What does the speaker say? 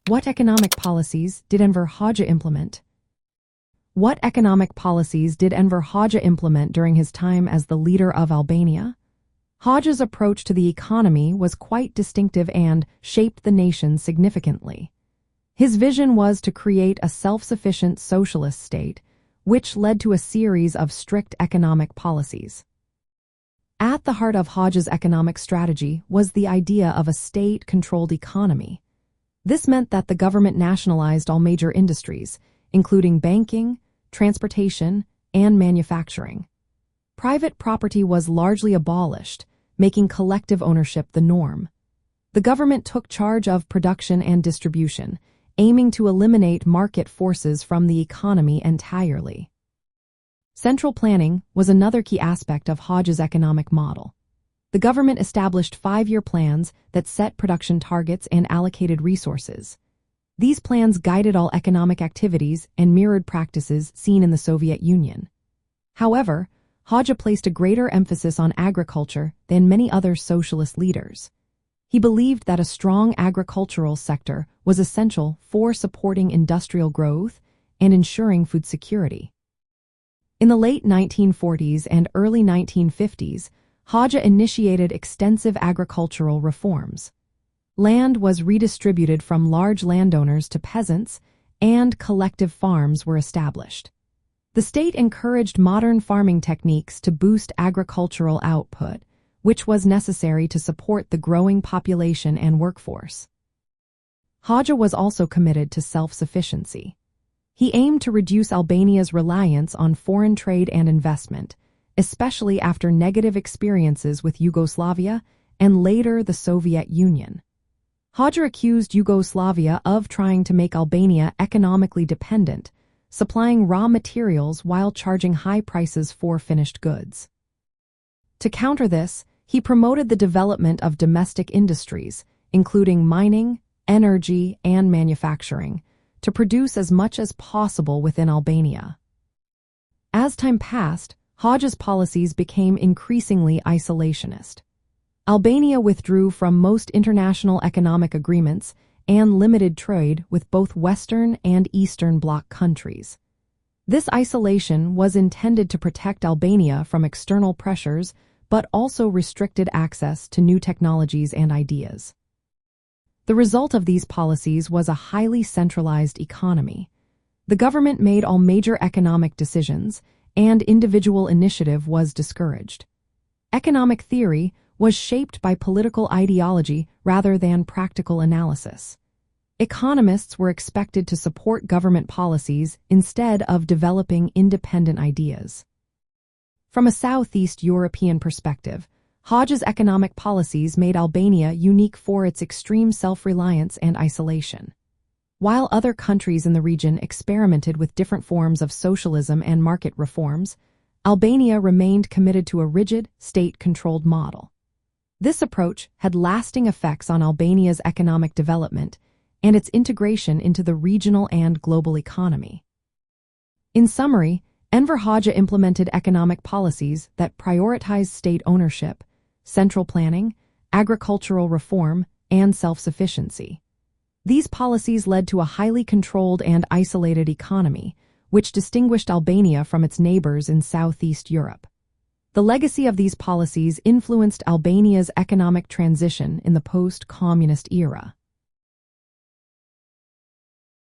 What economic policies did Enver Hoxha implement? What economic policies did Enver Hoxha implement during his time as the leader of Albania? Hoxha's approach to the economy was quite distinctive and shaped the nation significantly. His vision was to create a self-sufficient socialist state, which led to a series of strict economic policies. At the heart of Hoxha's economic strategy was the idea of a state-controlled economy. This meant that the government nationalized all major industries, including banking, transportation, and manufacturing. Private property was largely abolished, making collective ownership the norm. The government took charge of production and distribution, aiming to eliminate market forces from the economy entirely. Central planning was another key aspect of Hoxha's economic model. The government established 5-year plans that set production targets and allocated resources. These plans guided all economic activities and mirrored practices seen in the Soviet Union. However, Hoxha placed a greater emphasis on agriculture than many other socialist leaders. He believed that a strong agricultural sector was essential for supporting industrial growth and ensuring food security. In the late 1940s and early 1950s, Hoxha initiated extensive agricultural reforms. Land was redistributed from large landowners to peasants, and collective farms were established. The state encouraged modern farming techniques to boost agricultural output, which was necessary to support the growing population and workforce. Hoxha was also committed to self-sufficiency. He aimed to reduce Albania's reliance on foreign trade and investment, especially after negative experiences with Yugoslavia and later the Soviet Union. Hoxha accused Yugoslavia of trying to make Albania economically dependent, supplying raw materials while charging high prices for finished goods. To counter this, he promoted the development of domestic industries, including mining, energy, and manufacturing, to produce as much as possible within Albania. As time passed, Hoxha's policies became increasingly isolationist. Albania withdrew from most international economic agreements and limited trade with both Western and Eastern Bloc countries. This isolation was intended to protect Albania from external pressures, but also restricted access to new technologies and ideas. The result of these policies was a highly centralized economy. The government made all major economic decisions, and individual initiative was discouraged. Economic theory was shaped by political ideology rather than practical analysis. Economists were expected to support government policies instead of developing independent ideas. From a Southeast European perspective, Hoxha's economic policies made Albania unique for its extreme self-reliance and isolation. While other countries in the region experimented with different forms of socialism and market reforms, Albania remained committed to a rigid, state-controlled model. This approach had lasting effects on Albania's economic development and its integration into the regional and global economy. In summary, Enver Hoxha implemented economic policies that prioritized state ownership, central planning, agricultural reform, and self-sufficiency. These policies led to a highly controlled and isolated economy, which distinguished Albania from its neighbors in Southeast Europe. The legacy of these policies influenced Albania's economic transition in the post-communist era.